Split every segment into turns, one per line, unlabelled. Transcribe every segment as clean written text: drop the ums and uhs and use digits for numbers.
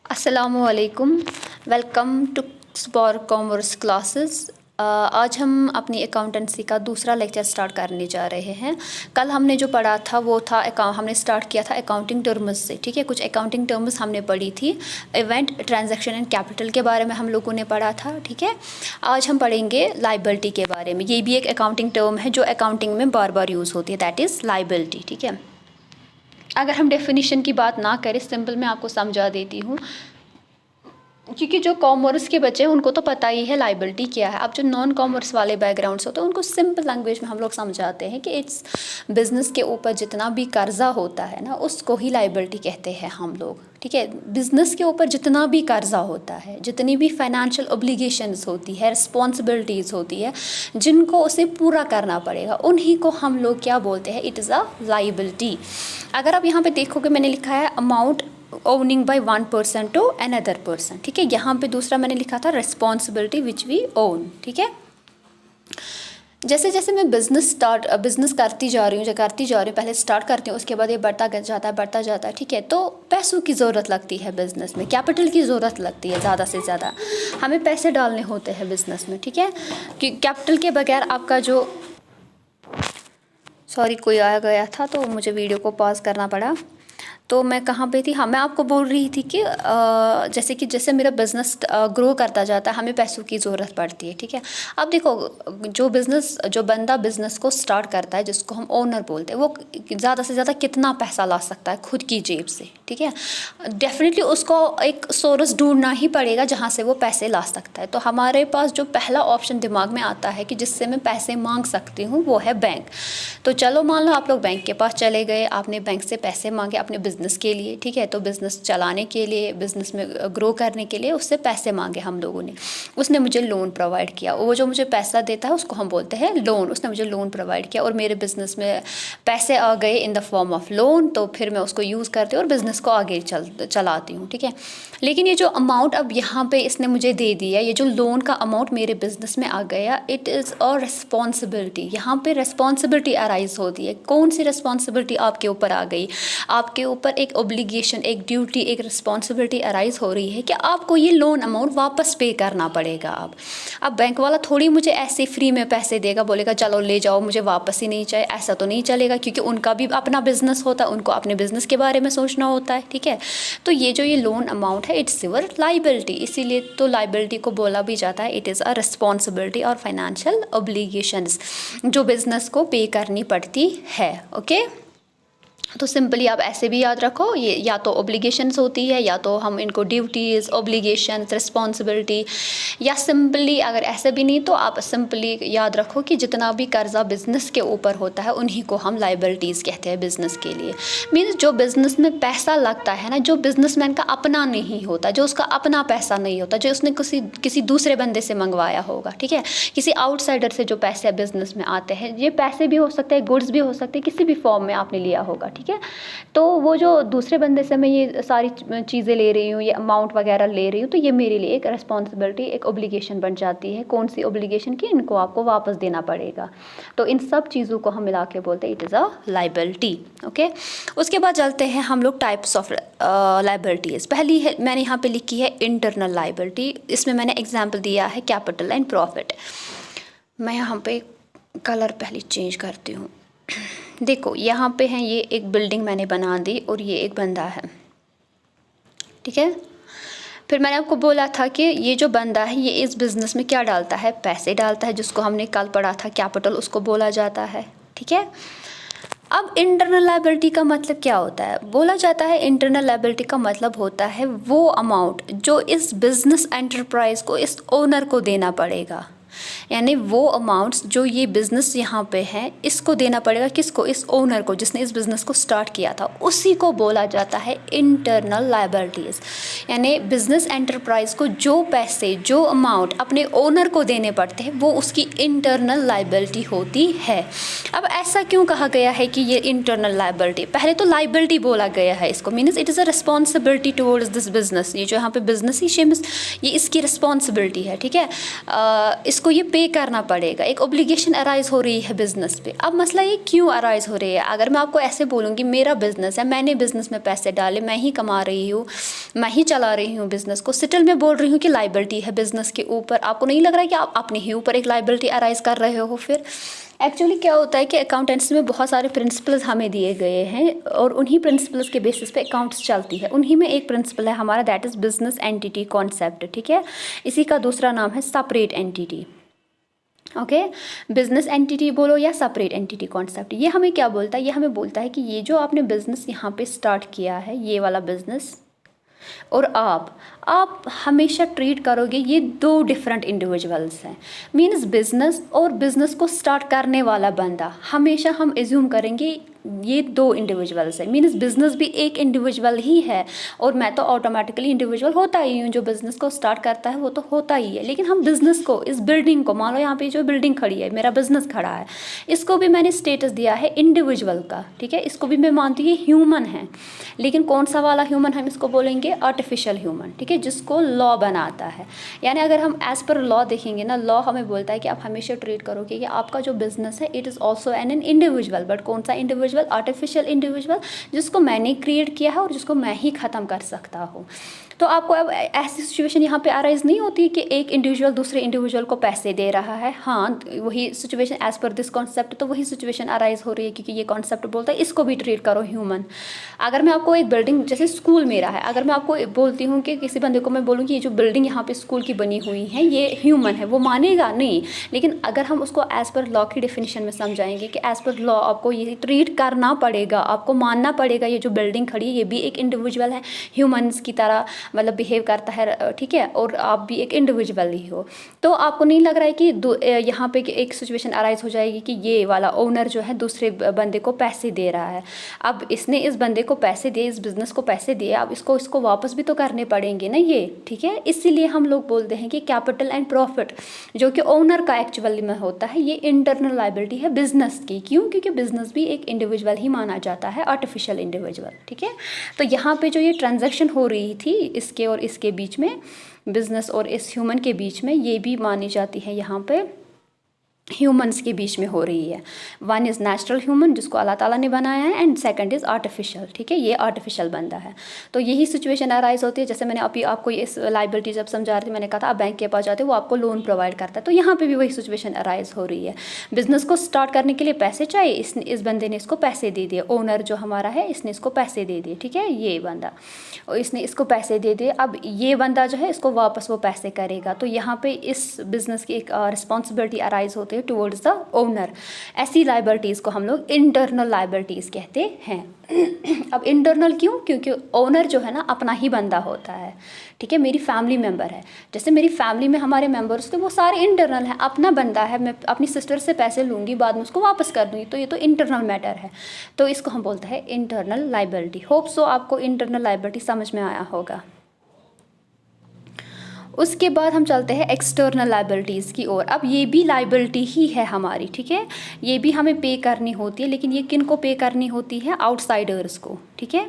अस्सलामुअलैकुम, welcome to स्पॉर commerce classes. आज हम अपनी अकाउंटेंसी का दूसरा लेक्चर स्टार्ट करने जा रहे हैं। कल हमने जो पढ़ा था वो था हमने स्टार्ट किया था अकाउंटिंग टर्म्स से, ठीक है। कुछ अकाउंटिंग टर्म्स हमने पढ़ी थी, इवेंट, ट्रांजैक्शन एंड कैपिटल के बारे में हम लोगों ने पढ़ा था, ठीक है। आज हम पढ़ेंगे लायबिलिटी के बारे में। ये भी एक अकाउंटिंग टर्म है जो अकाउंटिंग में बार बार यूज़ होती है, दैट इज़ लायबिलिटी, ठीक है। अगर हम डेफिनेशन की बात ना करें, सिंपल मैं आपको समझा देती हूँ, क्योंकि जो कॉमर्स के बच्चे हैं उनको तो पता ही है लायबिलिटी क्या है। अब जो नॉन कॉमर्स वाले बैकग्राउंड्स होते हैं उनको सिंपल लैंग्वेज में हम लोग समझाते हैं कि इट्स बिज़नेस के ऊपर जितना भी कर्जा होता है ना, उसको ही लायबिलिटी कहते हैं हम लोग, ठीक है। बिज़नेस के ऊपर जितना भी कर्जा होता है, जितनी भी फाइनेंशियल ऑब्लिगेशंस होती है, रिस्पॉन्सिबिलिटीज़ होती है, जिनको उसे पूरा करना पड़ेगा, उन्हीं को हम लोग क्या बोलते हैं, इट इज़ अ लायबिलिटी। अगर आप यहाँ पे देखोगे, मैंने लिखा है amount owing by one person to another person, ठीक है। यहाँ पे दूसरा मैंने लिखा था रिस्पॉन्सिबिलिटी विच वी ओन, ठीक है। जैसे जैसे मैं बिज़नेस करती जा रही हूँ, पहले स्टार्ट करती हूँ, उसके बाद ये बढ़ता जाता है, ठीक है। तो पैसों की ज़रूरत लगती है बिज़नेस में, कैपिटल की ज़रूरत लगती है, ज़्यादा से ज़्यादा हमें पैसे डालने होते हैं बिज़नेस में, ठीक है। कि कैपिटल के बगैर आपका जो कोई आया गया था तो मुझे वीडियो को पॉज करना पड़ा। तो मैं कहाँ पे थी? हाँ, मैं आपको बोल रही थी कि जैसे मेरा बिज़नेस ग्रो करता जाता है, हमें पैसों की ज़रूरत पड़ती है, ठीक है। अब देखो, जो बंदा बिज़नेस को स्टार्ट करता है, जिसको हम ओनर बोलते हैं, वो ज़्यादा से ज़्यादा कितना पैसा ला सकता है खुद की जेब से, ठीक है। डेफिनेटली उसको एक सोर्स ढूंढना ही पड़ेगा जहाँ से वो पैसे ला सकता है। तो हमारे पास जो पहला ऑप्शन दिमाग में आता है कि जिससे मैं पैसे मांग सकती हूँ, वो है बैंक। तो चलो, मान लो आप लोग बैंक के पास चले गए, आपने बैंक से पैसे मांगे अपने बिज़नेस के लिए, ठीक है। तो बिज़नेस चलाने के लिए, बिज़नेस में ग्रो करने के लिए उससे पैसे मांगे हम लोगों ने। उसने मुझे लोन प्रोवाइड किया, वो जो मुझे पैसा देता है उसको हम बोलते हैं लोन। उसने मुझे लोन प्रोवाइड किया और मेरे बिज़नेस में पैसे आ गए in the form of loan. तो फिर मैं उसको यूज़ करती हूँ और बिज़नेस को आगे चलाती हूँ, ठीक है। लेकिन ये जो अमाउंट अब यहाँ पे इसने मुझे दे दिया, ये जो लोन का अमाउंट मेरे बिज़नेस में आ गया, इट इज़ अ रिस्पॉन्सिबिलिटी। यहाँ पे रिस्पॉन्सिबिलिटी अराइज होती है। कौन सी रिस्पॉन्सिबिलिटी आपके ऊपर आ गई? आपके ऊपर एक ऑब्लिगेशन, एक ड्यूटी, एक रिस्पॉन्सिबिलिटी अराइज हो रही है कि आपको ये लोन अमाउंट वापस पे करना पड़ेगा। अब बैंक वाला थोड़ी मुझे ऐसे फ्री में पैसे देगा, बोलेगा चलो ले जाओ, मुझे वापस ही नहीं चाहिए, ऐसा तो नहीं चलेगा, क्योंकि उनका भी अपना बिजनेस होता है, उनको अपने बिजनेस के बारे में सोचना होता है, ठीक है। तो ये जो ये लोन अमाउंट है, इट्स योर लायबिलिटी। इसीलिए तो लायबिलिटी को बोला भी जाता है इट इज़ अ रिस्पॉन्सिबिलिटी और फाइनेंशियल ऑब्लिगेशंस जो बिजनेस को पे करनी पड़ती है, ओके। तो सिंपली आप ऐसे भी याद रखो, ये या तो ऑब्लिगेशंस होती है, या तो हम इनको ड्यूटीज़, ऑब्लिगेशंस, रिस्पॉन्सिबिलिटी, या सिंपली अगर ऐसे भी नहीं तो आप सिंपली याद रखो कि जितना भी कर्जा बिज़नेस के ऊपर होता है उन्हीं को हम लायबिलिटीज़ कहते हैं बिज़नेस के लिए। मीन्स जो बिज़नेस में पैसा लगता है ना, जो बिज़नेसमैन का अपना नहीं होता, जो उसका अपना पैसा नहीं होता, जो उसने किसी दूसरे बंदे से मंगवाया होगा, ठीक है। किसी आउटसाइडर से जो पैसे बिज़नेस में आते हैं, ये पैसे भी हो सकते हैं, गुड्स भी हो सकते हैं, किसी भी फॉर्म में आपने लिया होगा, ठीक है। तो वो जो दूसरे बंदे से मैं ये सारी चीज़ें ले रही हूँ, ये अमाउंट वगैरह ले रही हूँ, तो ये मेरे लिए एक रिस्पॉन्सिबिलिटी, एक ऑब्लिगेशन बन जाती है। कौन सी ऑब्लिगेशन की? इनको आपको वापस देना पड़ेगा। तो इन सब चीज़ों को हम मिला के बोलते हैं it is a liability, okay. उसके बाद चलते हैं हम लोग टाइप्स ऑफ लायबिलिटीज़। पहली है, मैंने यहाँ पे लिखी है इंटरनल लायबिलिटी। इसमें मैंने एग्जाम्पल दिया है कैपिटल एंड प्रॉफिट। मैं यहाँ पे कलर पहले चेंज करती हूँ। देखो, यहाँ पे है, ये एक बिल्डिंग मैंने बना दी और ये एक बंदा है, ठीक है। फिर मैंने आपको बोला था कि ये जो बंदा है ये इस बिज़नेस में क्या डालता है? पैसे डालता है, जिसको हमने कल पढ़ा था कैपिटल, उसको बोला जाता है, ठीक है। अब इंटरनल लायबिलिटी का मतलब क्या होता है? बोला जाता है इंटरनल लायबिलिटी का मतलब होता है वो अमाउंट जो इस बिज़नेस एंटरप्राइज को, इस ओनर को देना पड़ेगा। यानी वो अमाउंट्स जो ये बिज़नेस यहाँ पे है, इसको देना पड़ेगा। किसको? इस ओनर को, जिसने इस बिज़नेस को स्टार्ट किया था, उसी को बोला जाता है इंटरनल लायबिलिटीज़। यानी बिज़नेस एंटरप्राइज को जो पैसे, जो अमाउंट अपने ओनर को देने पड़ते हैं, वो उसकी इंटरनल लायबिलिटी होती है। अब ऐसा क्यों कहा गया है कि ये इंटरनल लायबिलिटी? पहले तो लायबिलिटी बोला गया है इसको, means it is a responsibility towards this business. ये जो यहाँ पे बिजनेस ही ये इसकी रिस्पॉन्सिबिलिटी है, ठीक है। इसको ये पे करना पड़ेगा, एक ऑब्लिगेशन अराइज हो रही है बिजनेस पे। अब मसला ये क्यों अराइज हो रही है? अगर मैं आपको ऐसे बोलूँगी मेरा बिजनेस है, मैंने बिजनेस में पैसे डाले, मैं ही कमा रही हूँ, मैं ही चला रही हूँ बिजनेस को, स्टिल मैं बोल रही हूँ कि लाइबिलिटी है बिजनेस के ऊपर। आपको नहीं लग रहा है कि आप अपने ही ऊपर एक लाइबिलिटी अराइज कर रहे हो? फिर एक्चुअली क्या होता है कि अकाउंटेंसी में बहुत सारे प्रिंसिपल्स हमें दिए गए हैं और उन्हीं प्रिंसिपल्स के बेसिस पे अकाउंट्स चलती है। उन्हीं में एक प्रिंसिपल है हमारा, that is business entity concept, ठीक है। इसी का दूसरा नाम है separate entity. Okay, business entity बोलो या सेपरेट एंटिटी कॉन्सेप्ट, ये हमें क्या बोलता है? ये हमें बोलता है कि ये जो आपने बिजनेस यहाँ पे स्टार्ट किया है, ये वाला बिजनेस, और आप हमेशा ट्रीट करोगे ये दो डिफरेंट इंडिविजुअल्स हैं। मीन्स बिजनेस और बिजनेस को स्टार्ट करने वाला बंदा, हमेशा हम एज्यूम करेंगे ये दो इंडिविजुअल्स है। मीन्स बिजनेस भी एक इंडिविजुअल ही है और मैं तो ऑटोमेटिकली इंडिविजुअल होता ही हूँ। जो बिजनेस को स्टार्ट करता है वो तो होता ही है, लेकिन हम बिजनेस को, इस बिल्डिंग को, मान लो यहाँ पे जो बिल्डिंग खड़ी है, मेरा बिजनेस खड़ा है, इसको भी मैंने स्टेटस दिया है इंडिविजुअल का, ठीक है। इसको भी मैं मानती हूँ ये ह्यूमन है, लेकिन कौन सा वाला ह्यूमन हम इसको बोलेंगे? आर्टिफिशियल ह्यूमन, ठीक है, जिसको लॉ बनाता है। यानी अगर हम एज पर लॉ देखेंगे ना, लॉ हमें बोलता है कि आप हमेशा ट्रीट करोगे कि आपका जो बिजनेस है it is also an individual, but कौन सा इंडिविजुअल? आर्टिफिशियल इंडिविजुअल, जिसको मैंने क्रिएट किया है और जिसको मैं ही ख़त्म कर सकता हूँ। तो आपको अब ऐसी सिचुएशन यहाँ पे अराइज नहीं होती कि एक इंडिविजुअल दूसरे इंडिविजुअल को पैसे दे रहा है। हाँ, वही situation as per this concept, तो वही सिचुएशन अराइज हो रही है, क्योंकि ये कॉन्सेप्ट बोलता है इसको भी ट्रीट करो ह्यूमन। अगर मैं आपको एक बिल्डिंग, जैसे स्कूल मेरा है, अगर मैं आपको बोलती हूँ कि किसी बंदे को मैं बोलूँ कि ये जो बिल्डिंग यहाँ पे स्कूल की बनी हुई है ये ह्यूमन है, वो मानेगा नहीं। लेकिन अगर हम उसको एज पर लॉ की डेफिनेशन में समझाएंगे कि एज पर लॉ आपको ये ट्रीट करना पड़ेगा, आपको मानना पड़ेगा ये जो बिल्डिंग खड़ी है ये भी एक इंडिविजुअल है, ह्यूमन्स की तरह मतलब बिहेव करता है, ठीक है, और आप भी एक इंडिविजुअल ही हो, तो आपको नहीं लग रहा है कि यहाँ पे एक सिचुएशन अराइज हो जाएगी कि ये वाला ओनर जो है दूसरे बंदे को पैसे दे रहा है। अब इसने इस बंदे को पैसे दिए, इस बिजनेस को पैसे दिए, अब इसको वापस भी तो करने पड़ेंगे ना ये, ठीक है। इसीलिए हम लोग बोलते हैं कि कैपिटल एंड प्रॉफिट जो कि ओनर का एक्चुअली में होता है, ये इंटरनल लायबिलिटी है बिजनेस की। क्यों? क्योंकि बिजनेस भी एक इंडिविजुअल ही माना जाता है, आर्टिफिशियल इंडिविजुअल, ठीक है। तो यहाँ पे जो ये ट्रांजैक्शन हो रही थी इसके और इसके बीच में, बिजनेस और इस ह्यूमन के बीच में, ये भी मानी जाती है यहाँ पे ह्यूमन्स के बीच में हो रही है। वन इज़ नेचुरल ह्यूमन जिसको अल्लाह ताला ने बनाया है, एंड सेकंड इज़ आर्टिफिशियल, ठीक है, ये आर्टिफिशियल बंदा है। तो यही सिचुएशन अराइज होती है। जैसे मैंने अभी आपको इस लायबिलिटी जब समझा रही थी, मैंने कहा था आप बैंक के पास जाते हो, वो आपको लोन प्रोवाइड करता है, तो यहाँ पे भी वही सिचुएशन अराइज हो रही है। बिजनेस को स्टार्ट करने के लिए पैसे चाहिए, इस बंदे ने इसको पैसे दे दिए, ओनर जो हमारा है इसने इसको पैसे दे दिए, ठीक है, ये बंदा, और इसने इसको पैसे दे दिए। अब ये बंदा जो है इसको वापस वो पैसे करेगा, तो यहाँ पे इस बिजनेस की एक रिस्पॉन्सिबिलिटी अराइज होती है टुवर्ड्स द ओनर। ऐसी लायबिलिटीज़ को हम लोग इंटरनल लायबिलिटीज़ कहते हैं। अब इंटरनल क्यों? क्योंकि ओनर जो है ना अपना ही बंदा होता है, ठीक है, मेरी फैमिली मेम्बर है। जैसे मेरी फैमिली में हमारे मेम्बर्स थे वो सारे इंटरनल हैं, अपना बंदा है, मैं अपनी सिस्टर से पैसे लूँगी, बाद में उसको वापस कर दूँगी, तो ये तो इंटरनल मैटर है, तो इसको हम बोलते हैं इंटरनल लायबिलिटी। होप सो आपको इंटरनल लायबिलिटी समझ में आया होगा। उसके बाद हम चलते हैं एक्सटर्नल लायबिलिटीज़ की ओर। अब ये भी लायबिलिटी ही है हमारी, ठीक है, ये भी हमें पे करनी होती है, लेकिन ये किन को पे करनी होती है? आउटसाइडर्स को, ठीक है।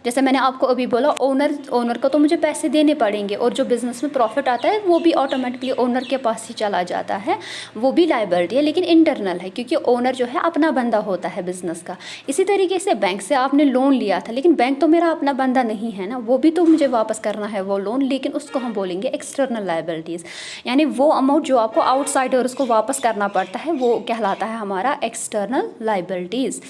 जैसे मैंने आपको अभी बोला ओनर को तो मुझे पैसे देने पड़ेंगे, और जो बिज़नेस में प्रॉफिट आता है वो भी ऑटोमेटिकली ओनर के पास ही चला जाता है, वो भी लायबिलिटी है, लेकिन इंटरनल है, क्योंकि ओनर जो है अपना बंदा होता है बिज़नेस का। इसी तरीके से बैंक से आपने लोन लिया था, लेकिन बैंक तो मेरा अपना बंदा नहीं है ना, वो भी तो मुझे वापस करना है वो लोन, लेकिन उसको हम बोलेंगे एक्सटर्नल लायबिलिटीज़। यानी वो अमाउंट जो आपको आउटसाइडर्स को वापस करना पड़ता है वो कहलाता है हमारा एक्सटर्नल लायबिलिटीज़।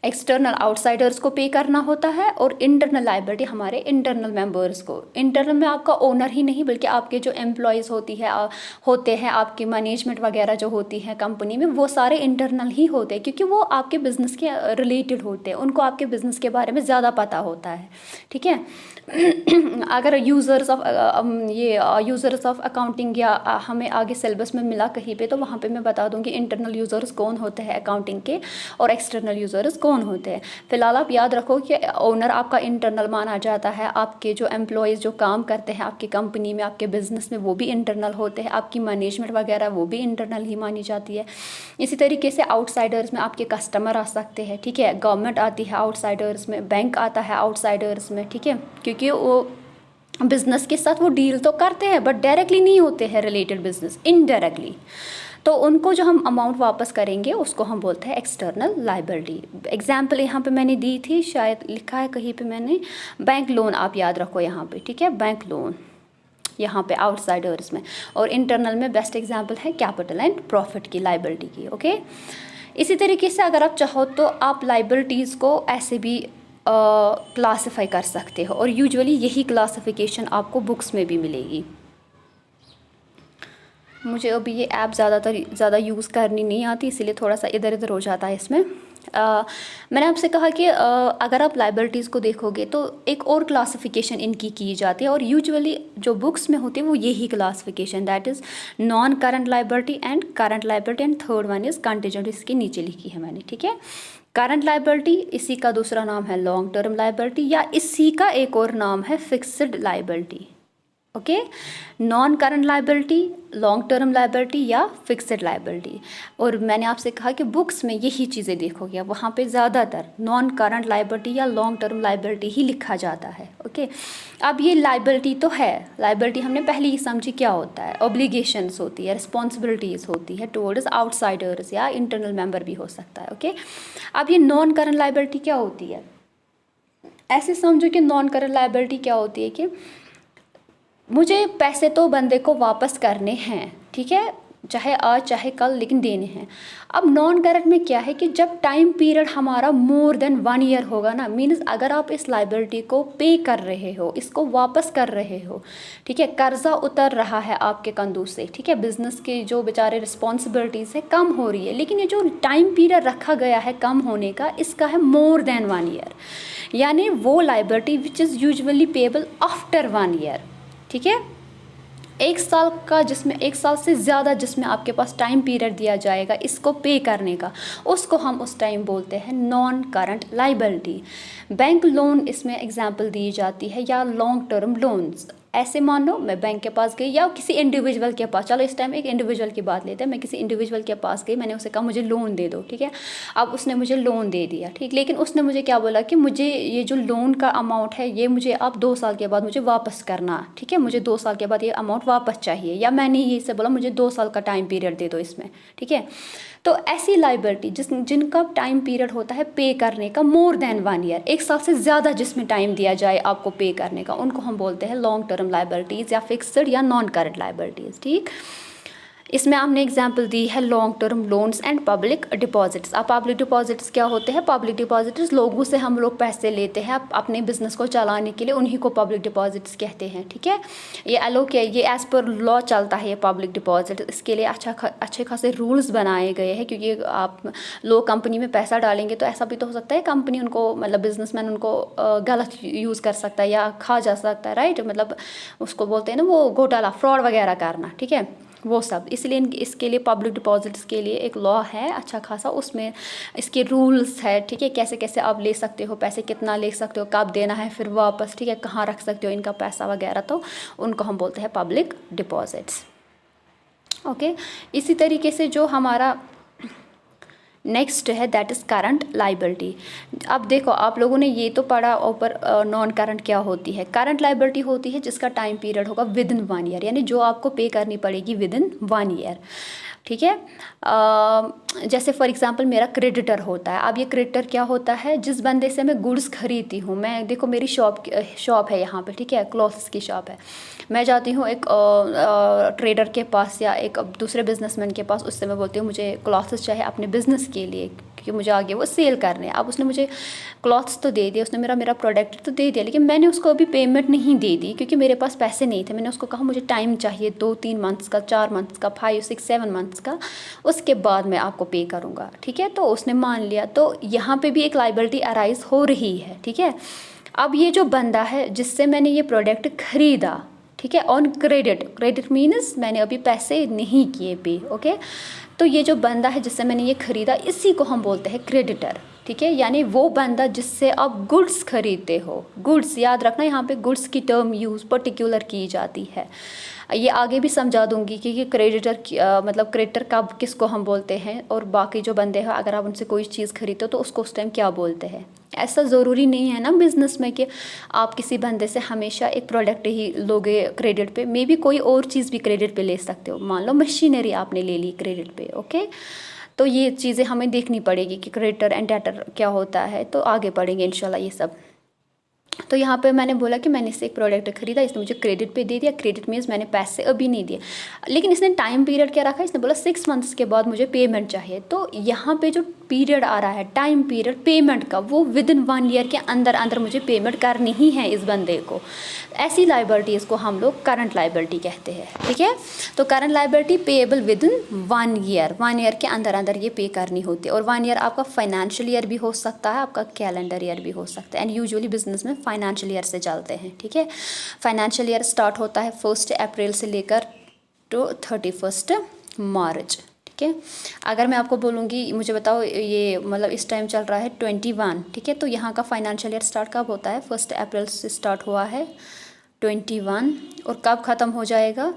एक्सटर्नल आउटसाइडर्स को पे करना होता है, और इंटरनल लायबिलिटी हमारे इंटरनल मेंबर्स को। इंटरनल में आपका ओनर ही नहीं बल्कि आपके जो एम्प्लॉयज़ होते हैं, आपकी मैनेजमेंट वगैरह जो होती है कंपनी में, वो सारे इंटरनल ही होते हैं, क्योंकि वो आपके बिज़नेस के रिलेटेड होते हैं, उनको आपके बिज़नेस के बारे में ज़्यादा पता होता है, ठीक है। अगर यूज़र्स ऑफ अकाउंटिंग या हमें आगे सिलेबस में मिला कहीं पे, तो वहाँ पे मैं बता दूँगी इंटरनल यूज़र्स कौन होते हैं अकाउंटिंग के, और एक्सटर्नल यूज़र्स कौन होते हैं। फिलहाल आप याद रखो कि ओनर आपका इंटरनल माना जाता है, आपके जो एम्प्लॉयज़ जो काम करते हैं आपकी कंपनी में, आपके बिज़नेस में, वो भी इंटरनल होते हैं, आपकी मैनेजमेंट वगैरह वो भी इंटरनल ही मानी जाती है। इसी तरीके से आउटसाइडर्स में आपके कस्टमर आ सकते हैं, ठीक है, गवर्नमेंट आती है आउटसाइडर्स में, बैंक आता है आउटसाइडर्स में, ठीक है, क्योंकि वो बिज़नेस के साथ वो डील तो करते हैं बट डायरेक्टली नहीं होते हैं रिलेटेड बिजनेस, इनडायरेक्टली। तो उनको जो हम अमाउंट वापस करेंगे उसको हम बोलते हैं एक्सटर्नल लाइबिलिटी। एग्जाम्पल यहाँ पे मैंने दी थी, शायद लिखा है कहीं पे मैंने, बैंक लोन आप याद रखो यहाँ पे, ठीक है, बैंक लोन यहाँ पे आउटसाइडर्स में, और इंटरनल में बेस्ट एग्जाम्पल है कैपिटल एंड प्रॉफिट की लाइबिलिटी की। ओके, इसी तरीके से अगर आप चाहो तो आप लाइबिलिटीज़ को ऐसे भी क्लासिफाई कर सकते हो, और यूजुअली यही क्लासिफिकेशन आपको बुक्स में भी मिलेगी। मुझे अभी ये ऐप ज़्यादा यूज़ करनी नहीं आती, इसीलिए थोड़ा सा इधर उधर हो जाता है इसमें। मैंने आपसे कहा कि अगर आप लाइबिलिटीज़ को देखोगे तो एक और क्लासिफिकेशन इनकी की जाती है, और यूजुअली जो बुक्स में होती है वो यही classification, that is non current liability and current liability, and third one is contingent, इसके नीचे लिखी है मैंने, ठीक है। करंट लाइबिलिटी, इसी का दूसरा नाम है लॉन्ग टर्म लाइबिलिटी, या इसी का एक और नाम है fixed liability. Okay, non current liability, long term liability या फिक्स्ड लाइबिलिटी। और मैंने आपसे कहा कि बुक्स में यही चीज़ें देखोगे, वहाँ पे ज़्यादातर नॉन करंट लाइबिलिटी या लॉन्ग टर्म लाइबिलिटी ही लिखा जाता है। ओके, अब ये लाइबिलिटी तो है, लाइबिलिटी हमने पहले ही समझी क्या होता है, ऑब्लिगेशंस होती है, रिस्पॉन्सिबिलिटीज़ होती है टुवर्ड्स आउटसाइडर्स या इंटरनल मेंबर भी हो सकता है। ओके, अब ये नॉन करंट लाइबिलिटी क्या होती है, ऐसे समझो कि नॉन करंट लाइबिलिटी क्या होती है कि मुझे पैसे तो बंदे को वापस करने हैं, ठीक है, चाहे आज चाहे कल, लेकिन देने हैं। अब नॉन करंट में क्या है कि जब टाइम पीरियड हमारा मोर देन 1 ईयर होगा ना, मीन्स अगर आप इस लाइबिलिटी को पे कर रहे हो, इसको वापस कर रहे हो, ठीक है, कर्जा उतर रहा है आपके कंधों से, ठीक है, बिजनेस के जो बेचारे रिस्पॉन्सिबिलिटीज़ है कम हो रही है, लेकिन ये जो टाइम पीरियड रखा गया है कम होने का, इसका है मोर देन 1 ईयर, यानी वो liability which is usually payable after 1 year, ठीक है। 1 साल का, जिसमें 1 साल से ज़्यादा जिसमें आपके पास टाइम पीरियड दिया जाएगा इसको पे करने का, उसको हम उस टाइम बोलते हैं non current liability. Bank loan इसमें एग्जांपल दी जाती है, या लॉन्ग टर्म लोन्स। ऐसे मान लो मैं बैंक के पास गई या किसी इंडिविजुअल के पास, चलो इस टाइम एक इंडिविजुअल की बात लेते हैं, मैं किसी इंडिविजुअल के पास गई, मैंने उसे कहा मुझे लोन दे दो, ठीक है। अब उसने मुझे लोन दे दिया, ठीक, लेकिन उसने मुझे क्या बोला कि मुझे ये जो लोन का अमाउंट है ये मुझे आप 2 साल के बाद मुझे वापस करना, ठीक है, मुझे 2 साल के बाद ये अमाउंट वापस चाहिए, या मैंने ये से बोला मुझे 2 साल का टाइम पीरियड दे दो इसमें, ठीक है। तो ऐसी लाइबिलिटी जिनका टाइम पीरियड होता है पे करने का मोर देन 1 ईयर, 1 साल से ज़्यादा जिसमें टाइम दिया जाए आपको पे करने का, उनको हम बोलते हैं लॉन्ग टर्म लाइबिलिटीज़ या फिक्स्ड या नॉन करंट लाइबिलिटीज़, ठीक। इसमें आपने एग्जांपल दी है long term loans and public deposits. अब पब्लिक डिपॉजिट्स क्या होते हैं, पब्लिक डिपॉजिट्स लोगों से हम लोग पैसे लेते हैं अपने बिजनेस को चलाने के लिए, उन्हीं को पब्लिक डिपॉजिट्स कहते हैं, ठीक है। ये अलोक है, ये एज़ पर लॉ चलता है ये पब्लिक डिपॉजिट, इसके लिए अच्छे खासे रूल्स बनाए गए हैं, क्योंकि आप लोग कंपनी में पैसा डालेंगे तो ऐसा भी तो हो सकता है कंपनी उनको, मतलब बिजनेसमैन उनको गलत यूज़ कर सकता है या खा जा सकता है, राइट, मतलब उसको बोलते हैं ना वो घोटाला, फ्रॉड वगैरह करना, ठीक है, वो सब। इसलिए इसके लिए पब्लिक डिपॉजिट्स के लिए एक लॉ है अच्छा खासा, उसमें इसके रूल्स है, ठीक है, कैसे कैसे आप ले सकते हो पैसे, कितना ले सकते हो, कब देना है फिर वापस, ठीक है, कहाँ रख सकते हो इनका पैसा वगैरह, तो उनको हम बोलते हैं पब्लिक डिपॉजिट्स। ओके, इसी तरीके से जो हमारा नेक्स्ट है दैट इज़ करंट लाइबिलिटी। अब देखो आप लोगों ने ये तो पढ़ा ऊपर नॉन करंट क्या होती है। करंट लाइबिलिटी होती है जिसका टाइम पीरियड होगा विद इन 1 ईयर, यानी जो आपको पे करनी पड़ेगी विद इन 1 ईयर, ठीक है। जैसे फॉर एग्जांपल मेरा क्रेडिटर होता है। अब ये क्रेडिटर क्या होता है, जिस बंदे से मैं गुड्स खरीदती हूँ, मैं देखो मेरी शॉप है यहाँ पे, ठीक है, क्लॉथ्स की शॉप है, मैं जाती हूँ एक ट्रेडर के पास या एक दूसरे बिजनेसमैन के पास, उससे मैं बोलती हूँ मुझे क्लॉथ्स चाहिए अपने बिजनेस के लिए, क्योंकि मुझे आगे वो सेल करने हैं। अब उसने मुझे क्लॉथ्स तो दे दिए, उसने मेरा प्रोडक्ट तो दे दिया, लेकिन मैंने उसको अभी पेमेंट नहीं दे दी क्योंकि मेरे पास पैसे नहीं थे। मैंने उसको कहा मुझे टाइम चाहिए 2-3 मंथ्स का, 4 मंथ्स का, 5-6-7 मंथ्स का, उसके बाद मैं आपको पे करूँगा, ठीक है। तो उसने मान लिया, तो यहाँ पे भी एक लाइबिलिटी अराइज हो रही है, ठीक है। अब ये जो बंदा है जिससे मैंने ये प्रोडक्ट खरीदा, ठीक है, ऑन क्रेडिट मीन्स मैंने अभी पैसे नहीं किए पे, ओके। तो ये जो बंदा है जिससे मैंने ये खरीदा, इसी को हम बोलते हैं क्रेडिटर, ठीक है, यानी वो बंदा जिससे आप गुड्स खरीदते हो। गुड्स याद रखना, यहाँ पे गुड्स की टर्म यूज़ पर्टिकुलर की जाती है। ये आगे भी समझा दूंगी कि ये क्रेडिटर मतलब क्रेडिटर कब किसको हम बोलते हैं, और बाकी जो बंदे हैं अगर आप उनसे कोई चीज़ खरीदते हो तो उसको उस टाइम क्या बोलते हैं। ऐसा ज़रूरी नहीं है ना बिज़नेस में कि आप किसी बंदे से हमेशा एक प्रोडक्ट ही लोगे क्रेडिट पे, मे बी कोई और चीज़ भी क्रेडिट पे ले सकते हो। मान लो मशीनरी आपने ले ली क्रेडिट पे, ओके। तो ये चीज़ें हमें देखनी पड़ेगी कि क्रेडिटर एंड डेटर क्या होता है, तो आगे पढ़ेंगे इंशाल्लाह ये सब। तो यहाँ पे मैंने बोला कि मैंने इससे एक प्रोडक्ट खरीदा, इसने मुझे क्रेडिट पे दे दिया। क्रेडिट मीन्स मैंने पैसे अभी नहीं दिए, लेकिन इसने टाइम पीरियड क्या रखा, इसने बोला 6 मंथ्स के बाद मुझे पेमेंट चाहिए। तो यहाँ पे जो पीरियड आ रहा है टाइम पीरियड पेमेंट का, वो विदिन 1 ईयर के अंदर अंदर मुझे पेमेंट करनी ही है इस बंदे को। ऐसी लाइबिलिटीज़ को हम लोग करंट लाइबिलिटी कहते हैं, ठीक है। तो current liability payable within 1 year, 1 year के अंदर अंदर ये पे करनी होती है। और 1 ईयर आपका फाइनेंशियल ईयर भी हो सकता है, आपका कैलेंडर ईयर भी हो सकता है। एंड यूजुअली बिजनेस में फाइनेंशियल ईयर से चलते हैं, ठीक है। फाइनेंशियल ईयर स्टार्ट होता है 1 अप्रैल से लेकर टू 31 मार्च, ठीक है। अगर मैं आपको बोलूँगी मुझे बताओ ये मतलब इस टाइम चल रहा है 21, ठीक है। तो यहाँ का फाइनेंशियल ईयर स्टार्ट कब होता है, 1 अप्रैल से स्टार्ट हुआ है 21, और कब ख़त्म हो जाएगा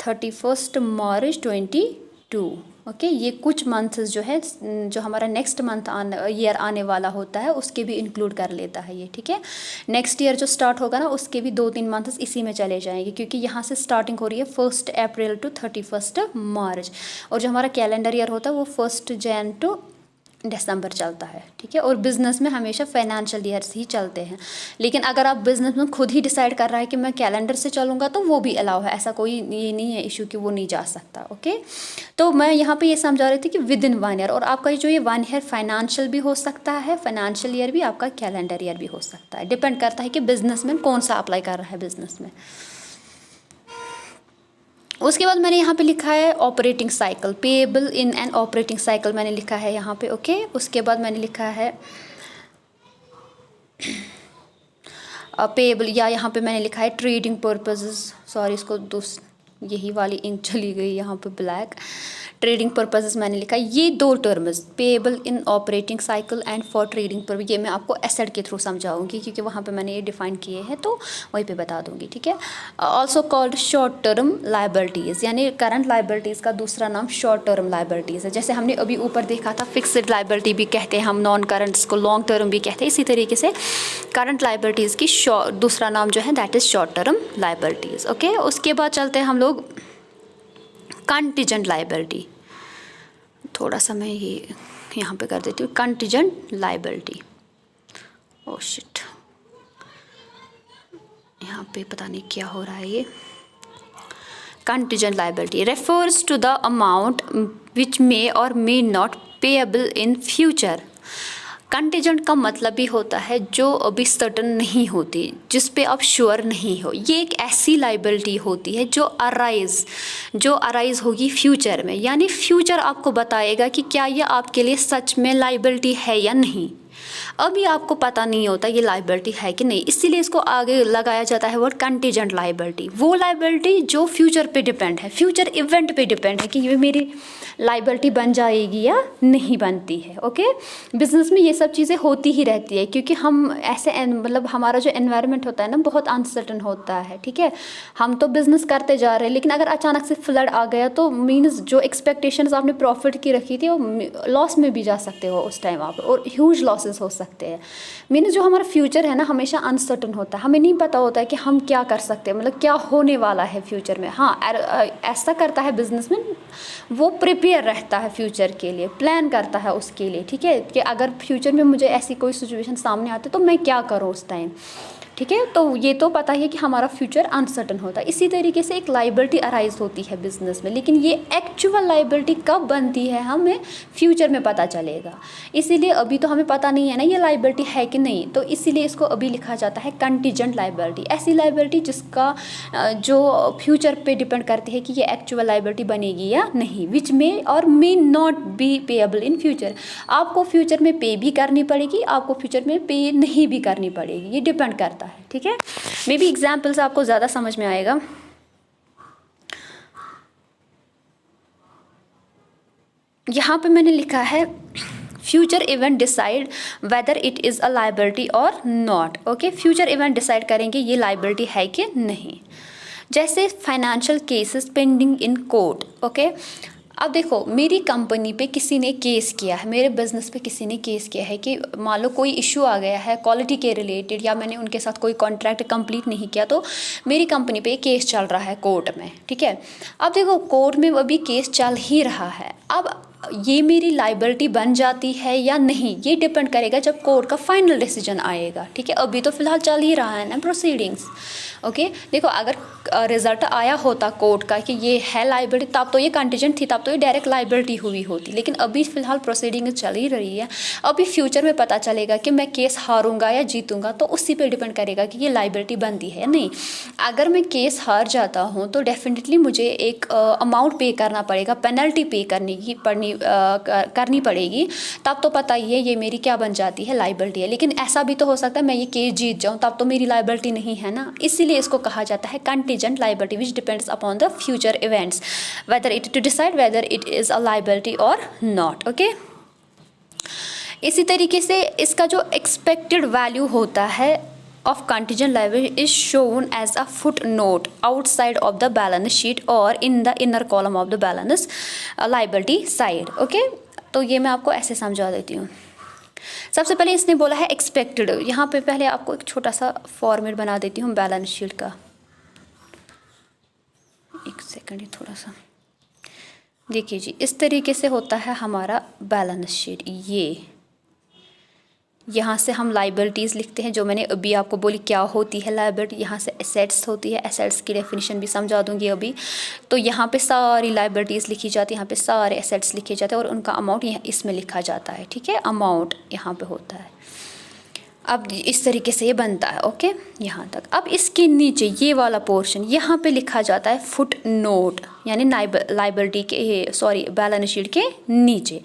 31 मार्च 22, ओके। ये कुछ मंथ्स जो है, जो हमारा नेक्स्ट मंथ ईयर आने वाला होता है उसके भी इंक्लूड कर लेता है ये, ठीक है। नेक्स्ट ईयर जो स्टार्ट होगा ना उसके भी 2-3 मंथ्स इसी में चले जाएंगे, क्योंकि यहाँ से स्टार्टिंग हो रही है 1 अप्रैल टू 31 मार्च, और जो हमारा कैलेंडर ईयर होता है वो 1 जैन टू दिसंबर चलता है, ठीक है। और बिज़नेस में हमेशा फाइनेंशियल ईयर्स ही चलते हैं। लेकिन अगर आप बिज़नेस में खुद ही डिसाइड कर रहा है कि मैं कैलेंडर से चलूँगा तो वो भी अलाउ है, ऐसा कोई ये नहीं है इशू कि वो नहीं जा सकता, ओके। तो मैं यहाँ पे ये समझा रही थी कि विद इन 1 ईयर, और आपका जो ये 1 ईयर फाइनेंशियल भी हो सकता है, फाइनेंशियल ईयर भी आपका कैलेंडर ईयर भी हो सकता है, डिपेंड करता है कि बिजनेसमैन कौन सा अप्लाई कर रहा है बिजनेस में। उसके बाद मैंने यहाँ पे लिखा है operating cycle, payable in an operating cycle मैंने लिखा है यहाँ पे, ओके। उसके बाद मैंने लिखा है पेएबल, या यहाँ पे मैंने लिखा है ट्रेडिंग पर्पसेस, सॉरी इसको यही वाली इंक चली गई यहाँ पे ब्लैक, ट्रेडिंग पर्पसेस मैंने लिखा है। ये 2 terms payable in operating cycle and for trading पर, ये मैं आपको एसेट के थ्रू समझाऊंगी क्योंकि वहाँ पे मैंने ये डिफाइन किए हैं, तो वहीं पे बता दूंगी, ठीक है। Also called short term liabilities, यानी करंट लाइबिलिटीज़ का दूसरा नाम शॉर्ट टर्म लाइबिलिटीज़ है। जैसे हमने अभी ऊपर देखा था फिक्स्ड लाइबिलिटी भी कहते हैं हम, नॉन करंट्स को लॉन्ग टर्म भी कहते हैं, इसी तरीके से करंट लाइबिलिटीज़ की दूसरा नाम जो है that is short term liabilities, okay. उसके बाद चलते हैं हम लोग कंटीजेंट लाइबिलिटी, थोड़ा सा मैं ये यहाँ पे कर देती हूँ, कंटीजेंट लाइबिलिटी। ओह शिट, यहाँ पे पता नहीं क्या हो रहा है। ये contingent liability refers to the amount which may or may not payable in future. Contingent का मतलब भी होता है जो अभी सर्टन नहीं होती, जिस पे आप श्योर नहीं हो। ये एक ऐसी लाइबिलिटी होती है जो अराइज होगी फ्यूचर में, यानी फ्यूचर आपको बताएगा कि क्या ये आपके लिए सच में लाइबिलिटी है या नहीं। अभी आपको पता नहीं होता ये लाइबिलिटी है कि नहीं, इसीलिए इसको आगे लगाया जाता है वर्ड कंटीजेंट लाइबिलिटी। वो लाइबिलिटी जो फ्यूचर पे डिपेंड है, फ्यूचर इवेंट पे डिपेंड है कि ये मेरी लाइबिलिटी बन जाएगी या नहीं बनती है, ओके। बिजनेस में ये सब चीज़ें होती ही रहती है, क्योंकि हम ऐसे मतलब हमारा जो एनवायरनमेंट होता है ना बहुत अनसर्टन होता है, ठीक है। हम तो बिज़नेस करते जा रहे हैं, लेकिन अगर अचानक से फ्लड आ गया तो मीन्स जो एक्सपेक्टेशंस आपने प्रॉफिट की रखी थी वो लॉस में भी जा सकते हो उस टाइम आप, और ह्यूज लॉसेस हो सकते हैं। मीन्स जो हमारा फ्यूचर है ना हमेशा अनसर्टन होता है, हमें नहीं पता होता है कि हम क्या कर सकते हैं, मतलब क्या होने वाला है फ्यूचर में। हाँ, ऐसा करता है बिजनेसमैन, वो प्रिपेयर रहता है फ्यूचर के लिए, प्लान करता है उसके लिए, ठीक है, कि अगर फ्यूचर में मुझे ऐसी कोई सिचुएशन सामने आती तो मैं क्या करूँ उस टाइम, ठीक है। तो ये तो पता ही है कि हमारा फ्यूचर अनसर्टन होता है। इसी तरीके से एक लाइबिलिटी अराइज होती है बिजनेस में, लेकिन ये एक्चुअल लाइबिलिटी कब बनती है हमें फ्यूचर में पता चलेगा। इसीलिए अभी तो हमें पता नहीं है ना ये लाइबिलिटी है कि नहीं, तो इसीलिए इसको अभी लिखा जाता है कंटीजेंट लाइबिलिटी। ऐसी लाइबिलिटी जिसका जो फ्यूचर पे डिपेंड करती है कि ये एक्चुअल लाइबिलिटी बनेगी या नहीं, विच may or may not be payable in future. आपको फ्यूचर में पे भी करनी पड़ेगी, आपको फ्यूचर में पे नहीं भी करनी पड़ेगी, ये डिपेंड करता है, ठीक है। मे बी एग्जाम्पल से आपको ज़्यादा समझ में आएगा। यहाँ पे मैंने लिखा है future event decide whether it is a liability और not. Okay, future event decide करेंगे ये लाइबिलिटी है कि नहीं। जैसे financial cases pending in court. Okay, अब देखो मेरी कंपनी पे किसी ने केस किया है, मेरे बिजनेस पे किसी ने केस किया है कि मान लो कोई इशू आ गया है क्वालिटी के रिलेटेड, या मैंने उनके साथ कोई कॉन्ट्रैक्ट कंप्लीट नहीं किया, तो मेरी कंपनी पे केस चल रहा है कोर्ट में। ठीक है, अब देखो कोर्ट में अभी केस चल ही रहा है, अब ये मेरी लाइबिलिटी बन जाती है या नहीं, ये डिपेंड करेगा जब कोर्ट का फाइनल डिसीजन आएगा। ठीक है, अभी तो फिलहाल चल ही रहा है ना प्रोसीडिंग्स। ओके, देखो अगर रिजल्ट आया होता कोर्ट का कि ये है लाइबिलिटी, तब तो ये कंटीजेंट थी, तब तो ये डायरेक्ट लाइबिलिटी हुई होती, लेकिन अभी फिलहाल प्रोसीडिंग चल ही रही है। अभी फ्यूचर में पता चलेगा कि मैं केस हारूंगा या जीतूंगा, तो उसी पे डिपेंड करेगा कि ये लाइबिलिटी बनती है या नहीं। अगर मैं केस हार जाता हूँ तो डेफिनेटली मुझे एक अमाउंट पे करना पड़ेगा, पेनल्टी पे करनी पड़ेगी, तब तो पता ही है ये मेरी क्या बन जाती है, लाइबिलिटी है। लेकिन ऐसा भी तो हो सकता है मैं ये केस जीत जाऊँ, तब तो मेरी लाइबिलिटी नहीं है ना। इसीलिए इसको कहा जाता है contingent liability which depends upon the future events whether it to decide whether it is a liability और नॉट। ओके, इसी तरीके से इसका जो एक्सपेक्टेड वैल्यू होता है of contingent liability is shown as a footnote outside of the balance sheet or in the inner column of the balance liability side। okay, तो ये मैं आपको ऐसे समझा देती हूँ। सबसे पहले इसने बोला है एक्सपेक्टेड, यहाँ पे पहले आपको एक छोटा सा फॉर्मेट बना देती हूँ बैलेंस शीट का। एक सेकंड, थोड़ा सा देखिए जी, इस तरीके से होता है हमारा बैलेंस शीट। ये यहाँ से हम लाइबिलिटीज़ लिखते हैं, जो मैंने अभी आपको बोली क्या होती है लाइबिलिटी। यहाँ से एसेट्स होती है, एसेट्स की डेफिनेशन भी समझा दूंगी अभी। तो यहाँ पे सारी लाइबिलिटीज़ लिखी जाती है, यहाँ पे सारे एसेट्स लिखे जाते हैं और उनका अमाउंट यहाँ इसमें लिखा जाता है। ठीक है, अमाउंट यहाँ पे होता है। अब इस तरीके से ये बनता है। ओके, यहाँ तक। अब इसके नीचे ये वाला पोर्शन यहाँ पे लिखा जाता है फुट नोट, यानी लाइबिलिटी के बैलेंस शीट के नीचे।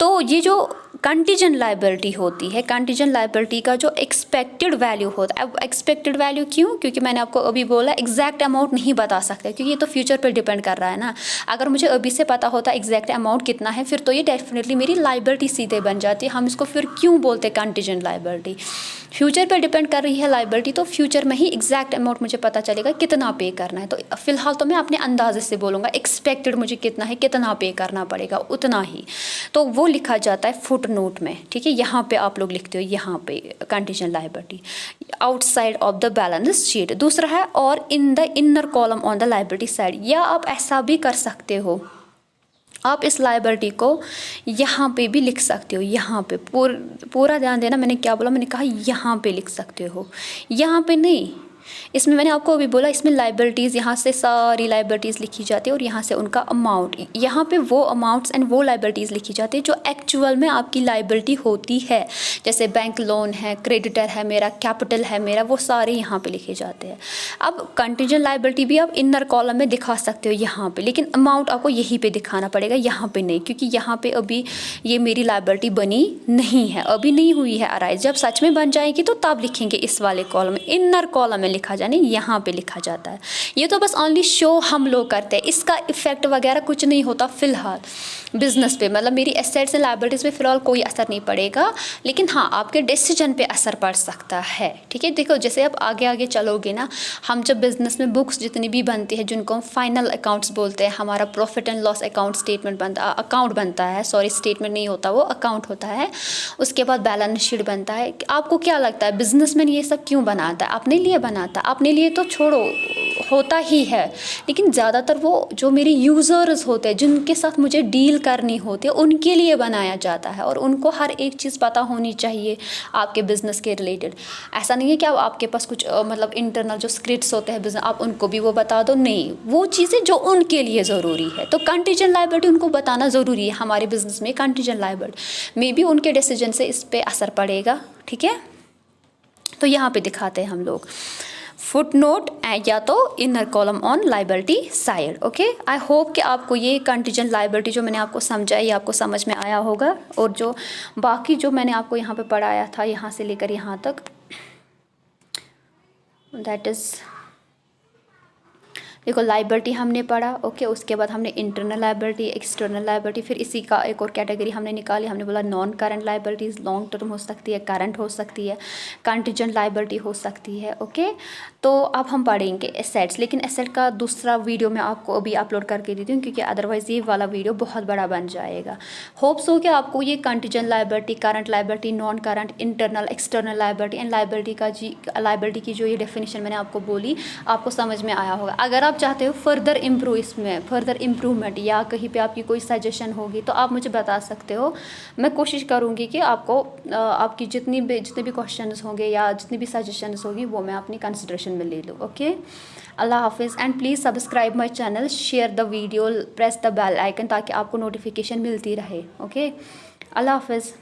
तो ये जो कंटीजेंट लाइबिलिटी होती है, कंटीजेंट लाइबिलिटी का जो एक्सपेक्टेड वैल्यू होता है। अब एक्सपेक्टेड वैल्यू क्यों? क्योंकि मैंने आपको अभी बोला एग्जैक्ट अमाउंट नहीं बता सकते, क्योंकि ये तो फ्यूचर पर डिपेंड कर रहा है ना। अगर मुझे अभी से पता होता एग्जैक्ट अमाउंट कितना है, फिर तो ये डेफिनेटली मेरी लाइबिलिटी सीधे बन जाती है। हम इसको फिर क्यों बोलते हैं कंटीजेंट लाइबिलिटी? फ्यूचर पर डिपेंड कर रही है लाइबिलिटी, तो फ्यूचर में ही एग्जैक्ट अमाउंट मुझे पता चलेगा कितना पे करना है। तो फिलहाल तो मैं अपने अंदाजे से बोलूँगा एक्सपेक्टेड मुझे कितना है, कितना पे करना पड़ेगा उतना ही, तो वो लिखा जाता है फुट नोट में। ठीक है, यहाँ पे आप लोग लिखते हो, यहाँ पे contingent liability outside of the balance sheet. दूसरा है और in the inner column on the liability side, या आप ऐसा भी कर सकते हो, आप इस लाइबिलिटी को यहाँ पे भी लिख सकते हो। यहाँ पे पूरा ध्यान देना, मैंने क्या बोला, मैंने कहा यहाँ पे लिख सकते हो, यहाँ पे नहीं। इसमें मैंने आपको अभी बोला, इसमें लाइबिलिटीज़, यहाँ से सारी लाइबिलिटीज़ लिखी जाती है और यहाँ से उनका अमाउंट, यहाँ पे वो अमाउंट्स एंड वो लाइबिलिटीज़ लिखी जाती है जो एक्चुअल में आपकी लाइबिलिटी होती है। जैसे बैंक लोन है, क्रेडिटर है मेरा, कैपिटल है मेरा, वो सारे यहाँ पे लिखे जाते हैं। अब कंटीजेंट लाइबिलिटी भी आप इनर कॉलम में दिखा सकते हो यहाँ पे, लेकिन अमाउंट आपको यहीं पे दिखाना पड़ेगा, यहाँ पे नहीं, क्योंकि यहाँ पे अभी ये मेरी लाइबिलिटी बनी नहीं है, अभी नहीं हुई है अराइज। जब सच में बन जाएगी तो तब लिखेंगे इस वाले कॉलम में, इनर कॉलम में लिखा जाने, यहाँ पे लिखा जाता है। ये तो बस ओनली शो हम लोग करते हैं, इसका इफेक्ट वगैरह कुछ नहीं होता फिलहाल बिजनेस पे, मतलब मेरी एसेट्स एंड लायबिलिटीज़ पे फिलहाल कोई असर नहीं पड़ेगा, लेकिन हाँ आपके डिसीजन पे असर पड़ सकता है। ठीक है, देखो जैसे आप आगे आगे चलोगे ना, हम जब बिजनेस में बुक्स जितनी भी बनती है, जिनको हम फाइनल अकाउंट्स बोलते हैं, हमारा profit and loss account account बनता है, सॉरी स्टेटमेंट नहीं होता, वो अकाउंट होता है, उसके बाद बैलेंस शीट बनता है। आपको क्या लगता है बिजनेसमैन ये सब क्यों बनाता है? अपने लिए बनाता है? अपने लिए तो छोड़ो, होता ही है, लेकिन ज़्यादातर वो जो मेरे यूज़र्स होते हैं, जिनके साथ मुझे डील करनी होती है, उनके लिए बनाया जाता है, और उनको हर एक चीज़ पता होनी चाहिए आपके बिज़नेस के रिलेटेड। ऐसा नहीं है कि आपके पास कुछ मतलब इंटरनल जो स्क्रिप्ट्स होते हैं बिजनेस, आप उनको भी वो बता दो, नहीं, वो चीज़ें जो उनके लिए ज़रूरी है। तो कंटीजेंट लायबिलिटी उनको बताना ज़रूरी है। हमारे बिजनेस में कंटीजेंट लायबिलिटी मे बी उनके डिसीजन से इस पर असर पड़ेगा। ठीक है, तो यहाँ पे दिखाते हैं हम लोग फुट नोट या तो inner column on liability side. Okay, I hope कि आपको ये कंटीजेंट लाइबिलिटी जो मैंने आपको समझाई, ये आपको समझ में आया होगा, और जो बाकी जो मैंने आपको यहाँ पे पढ़ाया था, यहाँ से लेकर यहाँ तक, दैट इज़ देखो लाइबिलिटी हमने पढ़ा, ओके। उसके बाद हमने इंटरनल लाइबिलिटी, एक्सटर्नल लाइबिलिटी, फिर इसी का एक और कैटेगरी हमने निकाली। हमने बोला non current liabilities long term हो सकती है, करंट हो सकती है, कंटीजेंट लाइबिलिटी हो सकती है, ओके। तो अब हम पढ़ेंगे एसेट्स, लेकिन एसेट का दूसरा वीडियो मैं आपको अभी अपलोड करके देती हूँ, क्योंकि अदरवाइज़ ये वाला वीडियो बहुत बड़ा बन जाएगा। होप्स हो कि आपको ये contingent liability, current liability, non current, internal, external liability and liability की जो ये डेफिनेशन मैंने आपको बोली, आपको समझ में आया होगा। अगर आप चाहते हो फर्दर इम्प्रूवमेंट या कहीं पे आपकी कोई सजेशन होगी तो आप मुझे बता सकते हो। मैं कोशिश करूँगी कि आपको आपकी जितने भी क्वेश्चंस होंगे या जितनी भी सजेशंस होगी वो मैं अपनी कंसिडरेशन में ले लूँ, ओके। अल्लाह हाफिज़ and please subscribe my channel, share the video, press the bell icon ताकि आपको नोटिफिकेशन मिलती रहे, ओके। अल्लाह हाफिज़।